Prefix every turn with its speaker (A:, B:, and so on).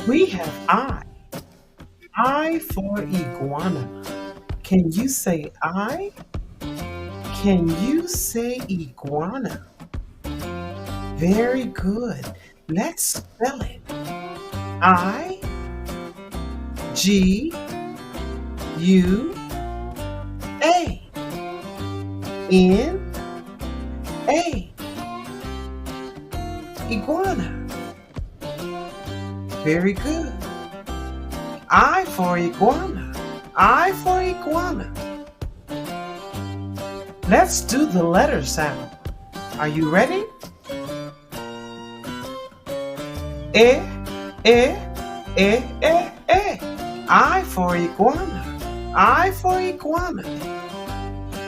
A: We have I. I for iguana. Can you say I? Can you say iguana? Very good. Let's spell it. I G U A N A. Iguana. Very good. I for iguana. I for iguana. Let's do the letter sound. Are you ready? E, E, E, E, E. I for iguana. I for iguana.